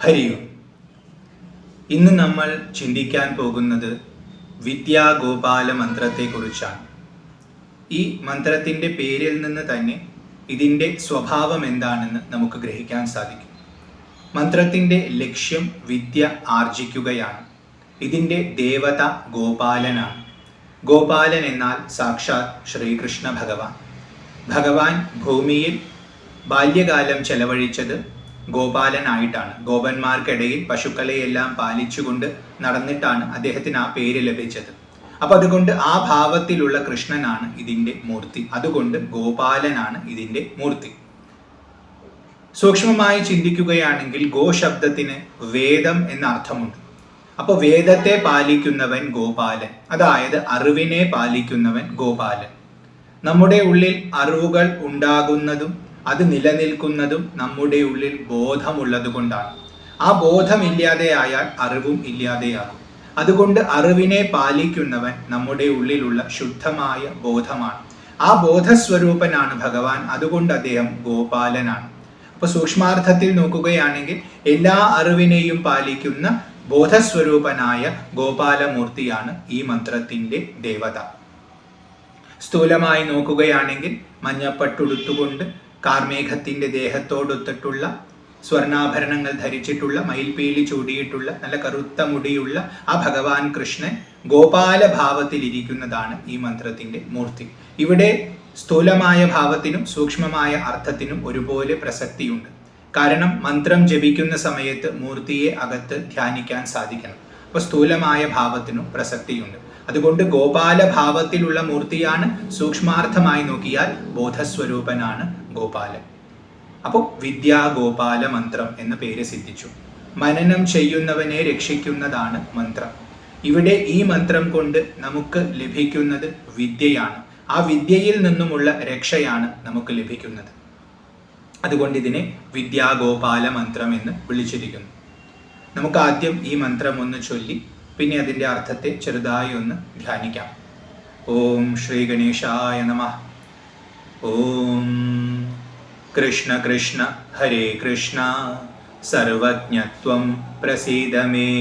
ഹരി ഓം. ഇന്ന് നമ്മൾ ചിന്തിക്കാൻ പോകുന്നത് വിദ്യാഗോപാല മന്ത്രത്തെക്കുറിച്ചാണ്. ഈ മന്ത്രത്തിൻ്റെ പേരിൽ നിന്ന് തന്നെ ഇതിൻ്റെ സ്വഭാവം എന്താണെന്ന് നമുക്ക് ഗ്രഹിക്കാൻ സാധിക്കും. മന്ത്രത്തിൻ്റെ ലക്ഷ്യം വിദ്യ ആർജിക്കുകയാണ്. ഇതിൻ്റെ ദേവത ഗോപാലനാണ്. ഗോപാലൻ എന്നാൽ സാക്ഷാത് ശ്രീകൃഷ്ണ ഭഗവാൻ. ഭഗവാൻ ഭൂമിയിൽ ബാല്യകാലം ചെലവഴിച്ചത് ഗോപാലനായിട്ടാണ്. ഗോപന്മാർക്കിടയിൽ പശുക്കളെയെല്ലാം പാലിച്ചുകൊണ്ട് നടന്നിട്ടാണ് അദ്ദേഹത്തിന് ആ പേര് ലഭിച്ചത്. അപ്പം അതുകൊണ്ട് ആ ഭാവത്തിലുള്ള കൃഷ്ണനാണ് ഇതിൻ്റെ മൂർത്തി. അതുകൊണ്ട് ഗോപാലനാണ് ഇതിൻ്റെ മൂർത്തി. സൂക്ഷ്മമായി ചിന്തിക്കുകയാണെങ്കിൽ ഗോ ശബ്ദത്തിന് വേദം എന്ന അർത്ഥമുണ്ട്. അപ്പോൾ വേദത്തെ പാലിക്കുന്നവൻ ഗോപാലൻ, അതായത് അറിവിനെ പാലിക്കുന്നവൻ ഗോപാലൻ. നമ്മുടെ ഉള്ളിൽ അറിവുകൾ ഉണ്ടാകുന്നതും അത് നിലനിൽക്കുന്നതും നമ്മുടെ ഉള്ളിൽ ബോധമുള്ളത് കൊണ്ടാണ്. ആ ബോധമില്ലാതെയായാൽ അറിവും ഇല്ലാതെയാകും. അതുകൊണ്ട് അറിവിനെ പാലിക്കുന്നവൻ നമ്മുടെ ഉള്ളിലുള്ള ശുദ്ധമായ ബോധമാണ്. ആ ബോധസ്വരൂപനാണ് ഭഗവാൻ. അതുകൊണ്ട് അദ്ദേഹം ഗോപാലനാണ്. അപ്പോൾ സൂക്ഷ്മാർത്ഥത്തിൽ നോക്കുകയാണെങ്കിൽ എല്ലാ അറിവിനെയും പാലിക്കുന്ന ബോധസ്വരൂപനായ ഗോപാലമൂർത്തിയാണ് ഈ മന്ത്രത്തിൻ്റെ ദേവത. സ്ഥൂലമായി നോക്കുകയാണെങ്കിൽ മഞ്ഞപ്പട്ടുടുത്തുകൊണ്ട് കാർമേഘത്തിൻ്റെ ദേഹത്തോടൊത്തിട്ടുള്ള സ്വർണ്ണാഭരണങ്ങൾ ധരിച്ചിട്ടുള്ള മയിൽപീലി ചൂടിയിട്ടുള്ള നല്ല കറുത്ത മുടിയുള്ള ആ ഭഗവാൻ കൃഷ്ണൻ ഗോപാല ഭാവത്തിലിരിക്കുന്നതാണ് ഈ മന്ത്രത്തിൻ്റെ മൂർത്തി. ഇവിടെ സ്ഥൂലമായ ഭാവത്തിനും സൂക്ഷ്മമായ അർത്ഥത്തിനും ഒരുപോലെ പ്രസക്തിയുണ്ട്. കാരണം മന്ത്രം ജപിക്കുന്ന സമയത്ത് മൂർത്തിയെ അകത്ത് ധ്യാനിക്കാൻ സാധിക്കണം. അപ്പോൾ സ്ഥൂലമായ ഭാവത്തിനും പ്രസക്തിയുണ്ട്. അതുകൊണ്ട് ഗോപാല ഭാവത്തിലുള്ള മൂർത്തിയാണ്. സൂക്ഷ്മാർത്ഥമായി നോക്കിയാൽ ബോധസ്വരൂപനാണ് ഗോപാലൻ. അപ്പോൾ വിദ്യാഗോപാല മന്ത്രം എന്ന പേര് സിദ്ധിച്ചു. മനനം ചെയ്യുന്നവനെ രക്ഷിക്കുന്നതാണ് മന്ത്രം. ഇവിടെ ഈ മന്ത്രം കൊണ്ട് നമുക്ക് ലഭിക്കുന്നത് വിദ്യയാണ്. ആ വിദ്യയിൽ നിന്നുമുള്ള രക്ഷയാണ് നമുക്ക് ലഭിക്കുന്നത്. അതുകൊണ്ട് ഇതിനെ വിദ്യാഗോപാല മന്ത്രം എന്ന് വിളിച്ചിരിക്കുന്നു. നമുക്ക് ആദ്യം ഈ മന്ത്രം ഒന്ന് ചൊല്ലി പിന്നെ അതിൻ്റെ അർത്ഥത്തെ ചെറുതായി ഒന്ന് ധ്യാനിക്കാം. ഓം ശ്രീ ഗണേശായ നമഃ. ഓം കൃഷ്ണ കൃഷ്ണ ഹരേ കൃഷ്ണ സർവജ്ഞത്വം പ്രസീദ മേ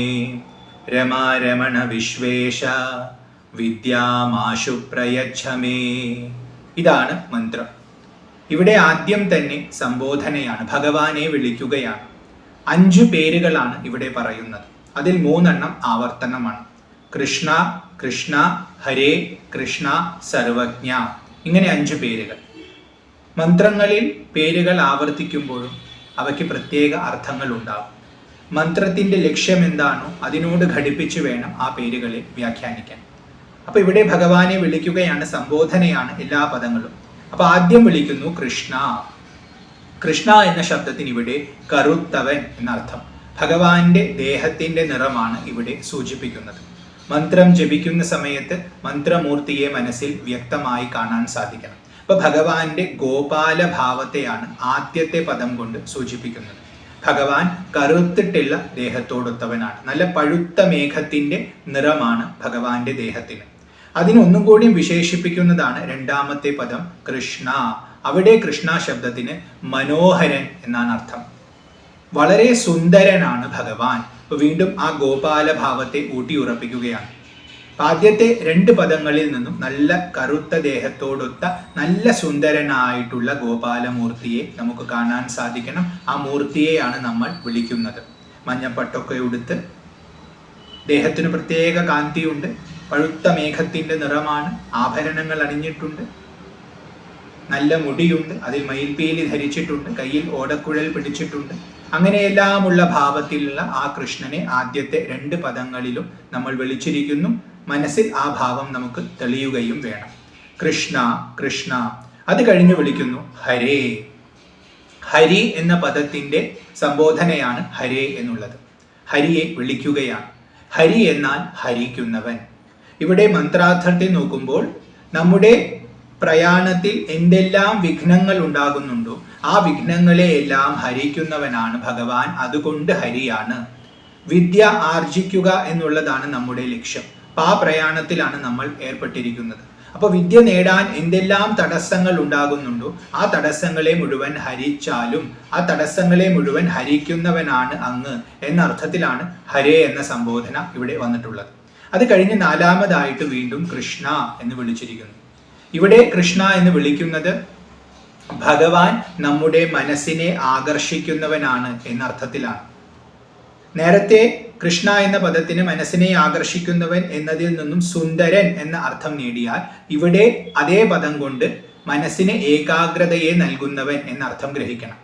രമാരമണ വിശ്വേശ വിദ്യാമാശു പ്രയച്ഛ മേ. ഇതാണ് മന്ത്രം. ഇവിടെ ആദ്യം തന്നെ സംബോധനയാണ്, ഭഗവാനെ വിളിക്കുകയാണ്. 5 പേരുകളാണ് ഇവിടെ പറയുന്നത്. അതിൽ 3 ആവർത്തനമാണ്. കൃഷ്ണ കൃഷ്ണ ഹരേ കൃഷ്ണ സർവജ്ഞ, ഇങ്ങനെ 5 പേരുകൾ. മന്ത്രങ്ങളിൽ പേരുകൾ ആവർത്തിക്കുമ്പോഴും അവയ്ക്ക് പ്രത്യേക അർത്ഥങ്ങൾ ഉണ്ടാകും. മന്ത്രത്തിൻ്റെ ലക്ഷ്യം എന്താണോ അതിനോട് ഘടിപ്പിച്ച് വേണം ആ പേരുകളെ വ്യാഖ്യാനിക്കാൻ. അപ്പോൾ ഇവിടെ ഭഗവാനെ വിളിക്കുകയാണ്, സംബോധനയാണ് എല്ലാ പദങ്ങളും. അപ്പോൾ ആദ്യം വിളിക്കുന്നു കൃഷ്ണ. കൃഷ്ണ എന്ന ശബ്ദത്തിന് ഇവിടെ കറുത്തവൻ എന്നർത്ഥം. ഭഗവാന്റെ ദേഹത്തിൻ്റെ നിറമാണ് ഇവിടെ സൂചിപ്പിക്കുന്നത്. മന്ത്രം ജപിക്കുന്ന സമയത്ത് മന്ത്രമൂർത്തിയെ മനസ്സിൽ വ്യക്തമായി കാണാൻ സാധിക്കണം. അപ്പോൾ ഭഗവാന്റെ ഗോപാല ഭാവത്തെയാണ് ആദ്യത്തെ പദം കൊണ്ട് സൂചിപ്പിക്കുന്നത്. ഭഗവാൻ കറുത്തിട്ടുള്ള ദേഹത്തോടൊത്തവനാണ്. നല്ല പഴുത്ത മേഘത്തിൻ്റെ നിറമാണ് ഭഗവാന്റെ ദേഹത്തിന്. അതിനൊന്നും കൂടി വിശേഷിപ്പിക്കുന്നതാണ് രണ്ടാമത്തെ പദം കൃഷ്ണ. അവിടെ കൃഷ്ണ ശബ്ദത്തിന് മനോഹരൻ എന്നാണ് അർത്ഥം. വളരെ സുന്ദരനാണ് ഭഗവാൻ. വീണ്ടും ആ ഗോപാല ഭാവത്തെ ഊട്ടിയുറപ്പിക്കുകയാണ്. ആദ്യത്തെ 2 പദങ്ങളിൽ നിന്നും നല്ല കറുത്ത ദേഹത്തോടൊത്ത നല്ല സുന്ദരനായിട്ടുള്ള ഗോപാലമൂർത്തിയെ നമുക്ക് കാണാൻ സാധിക്കണം. ആ മൂർത്തിയെയാണ് നമ്മൾ വിളിക്കുന്നത്. മഞ്ഞപ്പട്ടൊക്കെ ഉടുത്ത്, ദേഹത്തിന് പ്രത്യേക കാന്തിയുണ്ട്, പഴുത്ത മേഘത്തിൻ്റെ നിറമാണ്, ആഭരണങ്ങൾ അണിഞ്ഞിട്ടുണ്ട്, നല്ല മുടിയുണ്ട്, അതിൽ മയിൽപീലി ധരിച്ചിട്ടുണ്ട്, കയ്യിൽ ഓടക്കുഴൽ പിടിച്ചിട്ടുണ്ട്. അങ്ങനെയെല്ലാമുള്ള ഭാവത്തിലുള്ള ആ കൃഷ്ണനെ ആദ്യത്തെ 2 പദങ്ങളിലും നമ്മൾ വിളിച്ചിരിക്കുന്നു. മനസ്സിൽ ആ ഭാവം നമുക്ക് തെളിയുകയും വേണം. കൃഷ്ണ കൃഷ്ണ. അത് കഴിഞ്ഞ് വിളിക്കുന്നു ഹരേ. ഹരി എന്ന പദത്തിൻ്റെ സംബോധനയാണ് ഹരേ എന്നുള്ളത്. ഹരിയെ വിളിക്കുകയാണ്. ഹരി എന്നാൽ ഹരിക്കുന്നവൻ. ഇവിടെ മന്ത്രാർത്ഥത്തിൽ നോക്കുമ്പോൾ നമ്മുടെ പ്രയാണത്തിൽ എന്തെല്ലാം വിഘ്നങ്ങൾ ഉണ്ടാകുന്നുണ്ടോ ആ വിഘ്നങ്ങളെയെല്ലാം ഹരിക്കുന്നവനാണ് ഭഗവാൻ. അതുകൊണ്ട് ഹരിയാണ്. വിദ്യ ആർജിക്കുക എന്നുള്ളതാണ് നമ്മുടെ ലക്ഷ്യം. ആ പ്രയാണത്തിലാണ് നമ്മൾ ഏർപ്പെട്ടിരിക്കുന്നത്. അപ്പോൾ വിദ്യ നേടാൻ എന്തെല്ലാം തടസ്സങ്ങൾ ഉണ്ടാകുന്നുണ്ടോ ആ തടസ്സങ്ങളെ മുഴുവൻ ഹരിച്ചാലും ആ തടസ്സങ്ങളെ മുഴുവൻ ഹരിക്കുന്നവനാണ് അങ്ങ് എന്ന അർത്ഥത്തിലാണ് ഹരേ എന്ന സംബോധന ഇവിടെ വന്നിട്ടുള്ളത്. അത് കഴിഞ്ഞ് നാലാമതായിട്ട് വീണ്ടും കൃഷ്ണ എന്ന് വിളിച്ചിരിക്കുന്നു. ഇവിടെ കൃഷ്ണ എന്ന് വിളിക്കുന്നത് ഭഗവാൻ നമ്മുടെ മനസ്സിനെ ആകർഷിക്കുന്നവനാണ് എന്ന അർത്ഥത്തിലാണ്. നേരത്തെ കൃഷ്ണ എന്ന പദത്തിന് മനസ്സിനെ ആകർഷിക്കുന്നവൻ എന്നതിൽ നിന്നും സുന്ദരൻ എന്ന അർത്ഥം നേടിയാൽ ഇവിടെ അതേ പദം കൊണ്ട് മനസ്സിന് ഏകാഗ്രതയെ നൽകുന്നവൻ എന്ന അർത്ഥം ഗ്രഹിക്കണം.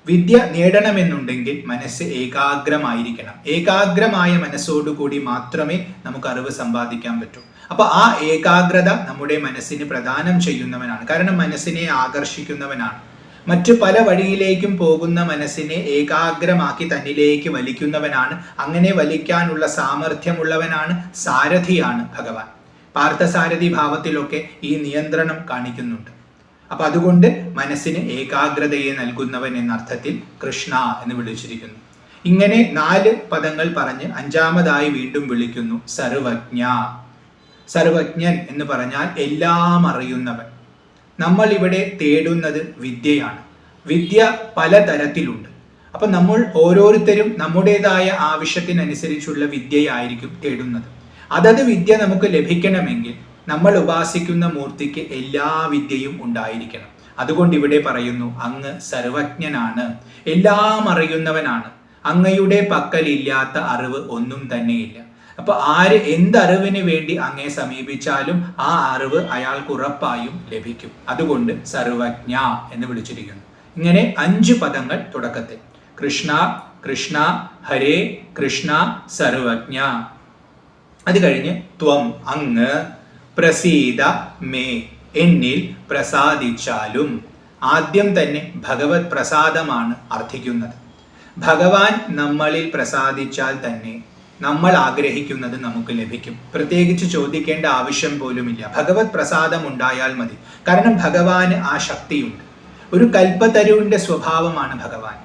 വിദ്യ നേടണമെന്നുണ്ടെങ്കിൽ മനസ്സ് ഏകാഗ്രമായിരിക്കണം. ഏകാഗ്രമായ മനസ്സോടുകൂടി മാത്രമേ നമുക്ക് അറിവ് സമ്പാദിക്കാൻ പറ്റൂ. അപ്പൊ ആ ഏകാഗ്രത നമ്മുടെ മനസ്സിന് പ്രദാനം ചെയ്യുന്നവനാണ്. കാരണം മനസ്സിനെ ആകർഷിക്കുന്നവനാണ്. മറ്റു പല വഴിയിലേക്കും പോകുന്ന മനസ്സിനെ ഏകാഗ്രമാക്കി തന്നിലേക്ക് വലിക്കുന്നവനാണ്. അങ്ങനെ വലിക്കാനുള്ള സാമർഥ്യമുള്ളവനാണ്, സാരഥിയാണ് ഭഗവാൻ. പാർത്ഥസാരഥി ഭാവത്തിലൊക്കെ ഈ നിയന്ത്രണം കാണിക്കുന്നുണ്ട്. അപ്പൊ അതുകൊണ്ട് മനസ്സിന് ഏകാഗ്രതയെ നൽകുന്നവൻ എന്ന അർത്ഥത്തിൽ കൃഷ്ണ എന്ന് വിളിച്ചിരിക്കുന്നു. ഇങ്ങനെ 4 പദങ്ങൾ പറഞ്ഞ് അഞ്ചാമതായി വീണ്ടും വിളിക്കുന്നു സർവജ്ഞ. സർവജ്ഞൻ എന്ന് പറഞ്ഞാൽ എല്ലാം അറിയുന്നവൻ. നമ്മൾ ഇവിടെ തേടുന്നത് വിദ്യയാണ്. വിദ്യ പലതരത്തിലുണ്ട്. അപ്പൊ നമ്മൾ ഓരോരുത്തരും നമ്മുടേതായ ആവശ്യത്തിനനുസരിച്ചുള്ള വിദ്യയായിരിക്കും തേടുന്നത്. അതത് വിദ്യ നമുക്ക് ലഭിക്കണമെങ്കിൽ നമ്മൾ ഉപാസിക്കുന്ന മൂർത്തിക്ക് എല്ലാ വിദ്യയും ഉണ്ടായിരിക്കണം. അതുകൊണ്ട് ഇവിടെ പറയുന്നു അങ്ങ് സർവജ്ഞനാണ്, എല്ലാം അറിയുന്നവനാണ്. അങ്ങയുടെ പക്കലില്ലാത്ത അറിവ് ഒന്നും തന്നെയില്ല. അപ്പൊ ആര് എന്തറിവിന് വേണ്ടി അങ്ങേ സമീപിച്ചാലും ആ അറിവ് അയാൾക്ക് ഉറപ്പായും ലഭിക്കും. അതുകൊണ്ട് സർവജ്ഞ എന്ന് വിളിച്ചിരിക്കുന്നു. ഇങ്ങനെ 5 പദങ്ങൾ തുടക്കത്തിൽ കൃഷ്ണ കൃഷ്ണ ഹരേ കൃഷ്ണ സർവജ്ഞ. അത് കഴിഞ്ഞ് ത്വം അങ്ങ്, പ്രസീദ മേ എന്നിൽ പ്രസാദിച്ചാലും. ആദ്യം തന്നെ ഭഗവത് പ്രസാദമാണ് അർത്ഥിക്കുന്നത്. ഭഗവാൻ നമ്മളിൽ പ്രസാദിച്ചാൽ തന്നെ നമ്മൾ ആഗ്രഹിക്കുന്നത് നമുക്ക് ലഭിക്കും. പ്രത്യേകിച്ച് ചോദിക്കേണ്ട ആവശ്യം പോലുമില്ല. ഭഗവത് പ്രസാദം ഉണ്ടായാൽ മതി. കാരണം ഭഗവാന് ആ ശക്തിയുണ്ട്. ഒരു കൽപ്പതരുവിന്റെ സ്വഭാവമാണ് ഭഗവാൻ.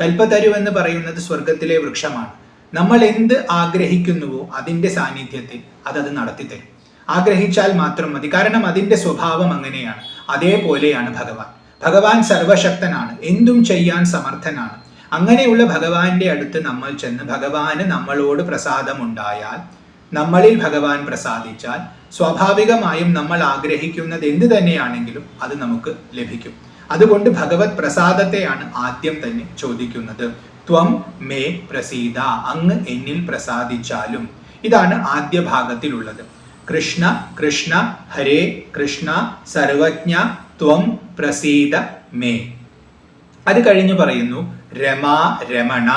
കൽപ്പതരു എന്ന് പറയുന്നത് സ്വർഗത്തിലെ വൃക്ഷമാണ്. നമ്മൾ എന്ത് ആഗ്രഹിക്കുന്നുവോ അതിന്റെ സാന്നിധ്യത്തിൽ അതത് നടത്തിത്തരും. ആഗ്രഹിച്ചാൽ മാത്രം മതി. കാരണം അതിന്റെ സ്വഭാവം അങ്ങനെയാണ്. അതേപോലെയാണ് ഭഗവാൻ. ഭഗവാൻ സർവശക്തനാണ്, എന്തും ചെയ്യാൻ സമർത്ഥനാണ്. അങ്ങനെയുള്ള ഭഗവാന്റെ അടുത്ത് നമ്മൾ ചെന്ന് ഭഗവാന് നമ്മളോട് പ്രസാദമുണ്ടായാൽ, നമ്മളിൽ ഭഗവാൻ പ്രസാദിച്ചാൽ സ്വാഭാവികമായും നമ്മൾ ആഗ്രഹിക്കുന്നത് എന്ത് തന്നെയാണെങ്കിലും അത് നമുക്ക് ലഭിക്കും. അതുകൊണ്ട് ഭഗവത് പ്രസാദത്തെയാണ് ആദ്യം തന്നെ ചോദിക്കുന്നത്. ത്വം മേ പ്രസീദ, അങ്ങ് എന്നിൽ പ്രസാദിച്ചാലും. ഇതാണ് ആദ്യ ഭാഗത്തിലുള്ളത്. കൃഷ്ണ കൃഷ്ണ ഹരേ കൃഷ്ണ സർവജ്ഞ ത്വം പ്രസീദ മേ. അത് കഴിഞ്ഞു പറയുന്നു രമ രമണ.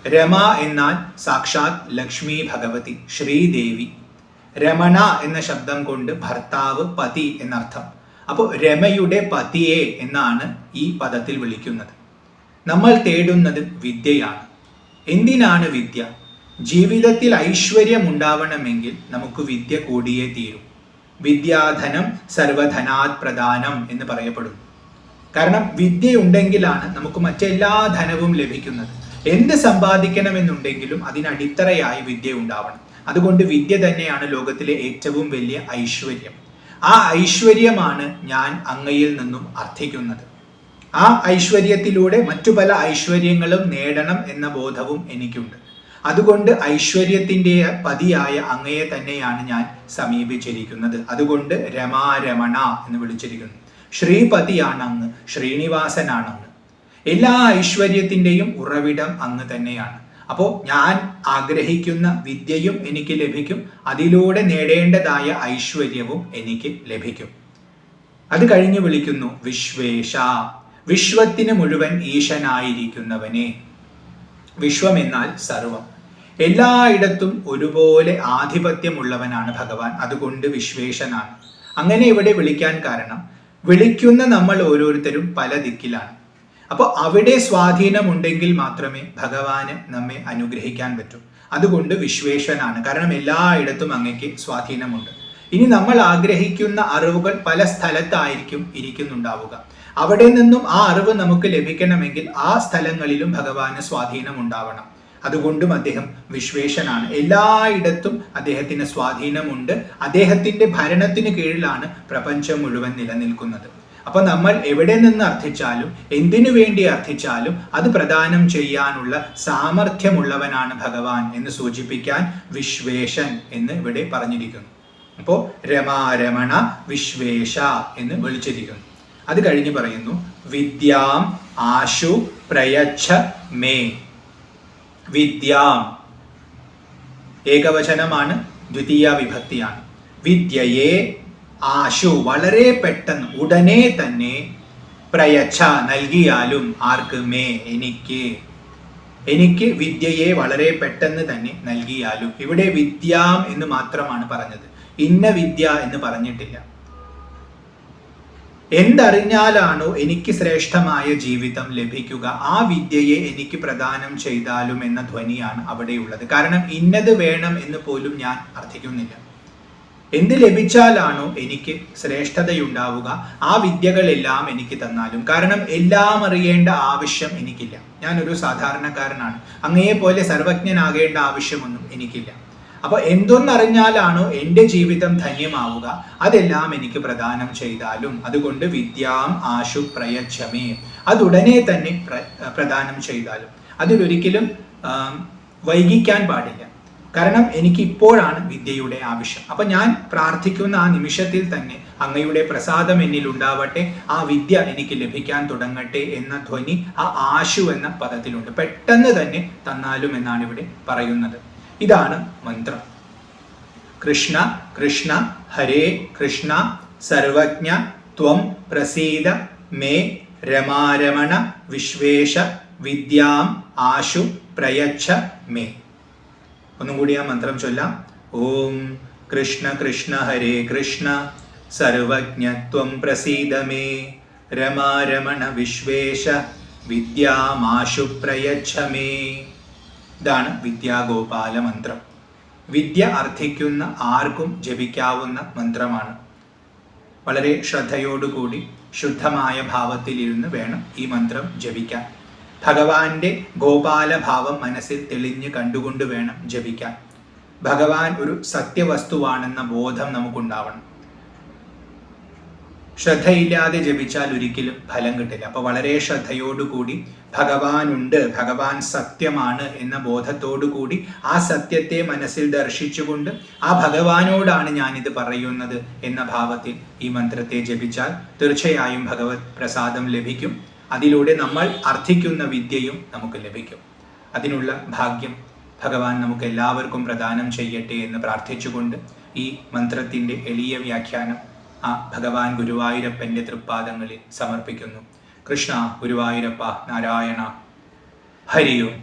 രമ എന്നാൽ സാക്ഷാത് ലക്ഷ്മി ഭഗവതി, ശ്രീദേവി. രമണ എന്ന ശബ്ദം കൊണ്ട് ഭർത്താവ്, പതി എന്നർത്ഥം. അപ്പോൾ രമയുടെ പതിയെ എന്നാണ് ഈ പദത്തിൽ വിളിക്കുന്നത്. നമ്മൾ തേടുന്നത് വിദ്യയാണ്. എന്തിനാണ് വിദ്യ? ജീവിതത്തിൽ ഐശ്വര്യം ഉണ്ടാവണമെങ്കിൽ നമുക്ക് വിദ്യ കൂടിയേ തീരും. വിദ്യാധനം സർവധനാത് പ്രധാനം എന്ന് പറയപ്പെടുന്നു. കാരണം വിദ്യ ഉണ്ടെങ്കിലാണ് നമുക്ക് മറ്റെല്ലാ ധനവും ലഭിക്കുന്നത്. എന്ത് സമ്പാദിക്കണമെന്നുണ്ടെങ്കിലും അതിനടിത്തറയായി വിദ്യ ഉണ്ടാവണം. അതുകൊണ്ട് വിദ്യ തന്നെയാണ് ലോകത്തിലെ ഏറ്റവും വലിയ ഐശ്വര്യം. ആ ഐശ്വര്യമാണ് ഞാൻ അങ്ങയിൽ നിന്നും അർത്ഥിക്കുന്നത്. ആ ഐശ്വര്യത്തിലൂടെ മറ്റു പല ഐശ്വര്യങ്ങളും നേടണം എന്ന ബോധവും എനിക്കുണ്ട്. അതുകൊണ്ട് ഐശ്വര്യത്തിൻ്റെ പതിയായ അങ്ങയെ തന്നെയാണ് ഞാൻ സമീപിച്ചിരിക്കുന്നത്. അതുകൊണ്ട് രമാരമണ എന്ന് വിളിച്ചിരിക്കുന്നു. ശ്രീപതിയാണ് അങ്ങ്, ശ്രീനിവാസനാണ് അങ്ങ്. എല്ലാ ഐശ്വര്യത്തിൻ്റെയും ഉറവിടം അങ്ങ് തന്നെയാണ്. അപ്പോൾ ഞാൻ ആഗ്രഹിക്കുന്ന വിദ്യയും എനിക്ക് ലഭിക്കും, അതിലൂടെ നേടേണ്ടതായ ഐശ്വര്യവും എനിക്ക് ലഭിക്കും. അത് കഴിഞ്ഞ് വിളിക്കുന്നു വിശ്വേശ, വിശ്വത്തിന് മുഴുവൻ ഈശനായിരിക്കുന്നവനെ. വിശ്വം എന്നാൽ സർവം. എല്ലായിടത്തും ഒരുപോലെ ആധിപത്യമുള്ളവനാണ് ഭഗവാൻ. അതുകൊണ്ട് വിശ്വേശനാണ്. അങ്ങനെ ഇവിടെ വിളിക്കാൻ കാരണം വിളിക്കുന്ന നമ്മൾ ഓരോരുത്തരും പല ദിക്കിലാണ്. അപ്പോൾ അവിടെ സ്വാധീനമുണ്ടെങ്കിൽ മാത്രമേ ഭഗവാന് നമ്മെ അനുഗ്രഹിക്കാൻ പറ്റൂ. അതുകൊണ്ട് വിശ്വേശനാണ്. കാരണം എല്ലായിടത്തും അങ്ങേക്ക് സ്വാധീനമുണ്ട്. ഇനി നമ്മൾ ആഗ്രഹിക്കുന്ന അറിവുകൾ പല സ്ഥലത്തായിരിക്കും ഇരിക്കുന്നുണ്ടാവുക. അവിടെ നിന്നും ആ അറിവ് നമുക്ക് ലഭിക്കണമെങ്കിൽ ആ സ്ഥലങ്ങളിലും ഭഗവാന് സ്വാധീനം ഉണ്ടാവണം. അതുകൊണ്ടും അദ്ദേഹം വിശ്വേശനാണ്. എല്ലായിടത്തും അദ്ദേഹത്തിന് സ്വാധീനമുണ്ട്. അദ്ദേഹത്തിന്റെ ഭരണത്തിന് കീഴിലാണ് പ്രപഞ്ചം മുഴുവൻ നിലനിൽക്കുന്നത്. അപ്പൊ നമ്മൾ എവിടെ നിന്ന് അർത്ഥിച്ചാലും എന്തിനു വേണ്ടി അർത്ഥിച്ചാലും അത് പ്രദാനം ചെയ്യാനുള്ള സാമർഥ്യമുള്ളവനാണ് ഭഗവാൻ എന്ന് സൂചിപ്പിക്കാൻ വിശ്വേശൻ എന്ന് ഇവിടെ പറഞ്ഞിരിക്കുന്നു. അപ്പോ രമാരമണ വിശ്വേശ എന്ന് വിളിച്ചിരിക്കുന്നു. അത് കഴിഞ്ഞ് പറയുന്നു വിദ്യാം ആശു പ്രയച്ഛ മേ. വിദ്യാം ഏകവചനമാണ്, ദ്വിതീയ വിഭക്തിയാണ്. വിദ്യയെ ആശു വളരെ പെട്ടെന്ന് ഉടനെ തന്നെ പ്രയച്ഛ നൽകിയാലും ആർക്ക്? മേ എനിക്ക് വിദ്യയെ വളരെ പെട്ടെന്ന് തന്നെ നൽകിയാലും. ഇവിടെ വിദ്യാം എന്ന് മാത്രമാണ് പറഞ്ഞത്, ഇന്ന വിദ്യ എന്ന് പറഞ്ഞിട്ടില്ല. എന്തറിഞ്ഞാലാണോ എനിക്ക് ശ്രേഷ്ഠമായ ജീവിതം ലഭിക്കുക ആ വിദ്യയെ എനിക്ക് പ്രദാനം ചെയ്താലും എന്ന ധ്വനിയാണ് അവിടെയുള്ളത്. കാരണം ഇന്നത് വേണം എന്ന് പോലും ഞാൻ അർത്ഥിക്കുന്നില്ല. എന്ത് ലഭിച്ചാലാണോ എനിക്ക് ശ്രേഷ്ഠതയുണ്ടാവുക ആ വിദ്യകളെല്ലാം എനിക്ക് തന്നാലും. കാരണം എല്ലാം അറിയേണ്ട ആവശ്യം എനിക്കില്ല. ഞാനൊരു സാധാരണക്കാരനാണ്. അങ്ങയെപ്പോലെ സർവജ്ഞനാകേണ്ട ആവശ്യമൊന്നും എനിക്കില്ല. അപ്പൊ എന്തൊന്നറിഞ്ഞാലാണോ എൻ്റെ ജീവിതം ധന്യമാവുക അതെല്ലാം എനിക്ക് പ്രദാനം ചെയ്താലും. അതുകൊണ്ട് വിദ്യാം ആശു പ്രയച്ഛമേ, അതുടനെ തന്നെ പ്രദാനം ചെയ്താലും. അതിലൊരിക്കലും വൈകിക്കാൻ പാടില്ല. കാരണം എനിക്ക് ഇപ്പോഴാണ് വിദ്യയുടെ ആവശ്യം. അപ്പൊ ഞാൻ പ്രാർത്ഥിക്കുന്ന ആ നിമിഷത്തിൽ തന്നെ അങ്ങയുടെ പ്രസാദം എന്നിൽ ഉണ്ടാവട്ടെ, ആ വിദ്യ എനിക്ക് ലഭിക്കാൻ തുടങ്ങട്ടെ എന്ന ധ്വനി ആ ആശു എന്ന പദത്തിലുണ്ട്. പെട്ടെന്ന് തന്നെ തന്നാലും എന്നാണ് ഇവിടെ പറയുന്നത്. ഇതാണ് മന്ത്രം. കൃഷ്ണ കൃഷ്ണ ഹരേ കൃഷ്ണ സർവജ്ഞ ത്വം പ്രസീദ മേ രമാരമണ വിശ്വേശ വിദ്യാം ആശു പ്രയച്ഛ മേ. ഒന്നും കൂടി ആ മന്ത്രം ചൊല്ലാം. ഓം കൃഷ്ണ കൃഷ്ണ ഹരേ കൃഷ്ണ സർവജ്ഞ ത്വം പ്രസീദ മേ രമാരമണ വിശ്വേശ വിദ്യാമാശു പ്രയച്ഛ മേ. ഇതാണ് വിദ്യാഗോപാല മന്ത്രം. വിദ്യ അർത്ഥിക്കുന്ന ആർക്കും ജപിക്കാവുന്ന മന്ത്രമാണ്. വളരെ ശ്രദ്ധയോടുകൂടി ശുദ്ധമായ ഭാവത്തിലിരുന്ന് വേണം ഈ മന്ത്രം ജപിക്കാൻ. ഭഗവാന്റെ ഗോപാലഭാവം മനസ്സിൽ തെളിഞ്ഞ് കണ്ടുകൊണ്ട് വേണം ജപിക്കാൻ. ഭഗവാൻ ഒരു സത്യവസ്തുവാണെന്ന ബോധം നമുക്കുണ്ടാവണം. ശ്രദ്ധയില്ലാതെ ജപിച്ചാൽ ഒരിക്കലും ഫലം കിട്ടില്ല. അപ്പൊ വളരെ ശ്രദ്ധയോടുകൂടി ഭഗവാനുണ്ട്, ഭഗവാൻ സത്യമാണ് എന്ന ബോധത്തോടുകൂടി ആ സത്യത്തെ മനസ്സിൽ ദർശിച്ചുകൊണ്ട് ആ ഭഗവാനോടാണ് ഞാനിത് പറയുന്നത് എന്ന ഭാവത്തിൽ ഈ മന്ത്രത്തെ ജപിച്ചാൽ തീർച്ചയായും ഭഗവത് പ്രസാദം ലഭിക്കും. അതിലൂടെ നമ്മൾ അർത്ഥിക്കുന്ന വിദ്യയും നമുക്ക് ലഭിക്കും. അതിനുള്ള ഭാഗ്യം ഭഗവാൻ നമുക്ക് എല്ലാവർക്കും പ്രദാനം ചെയ്യട്ടെ എന്ന് പ്രാർത്ഥിച്ചുകൊണ്ട് ഈ മന്ത്രത്തിൻ്റെ എളിയ വ്യാഖ്യാനം ആ ഭഗവാൻ ഗുരുവായൂരപ്പൻ്റെ തൃപ്പാദങ്ങളിൽ സമർപ്പിക്കുന്നു. കൃഷ്ണ ഗുരുവായൂരപ്പ നാരായണ. ഹരി ഓം.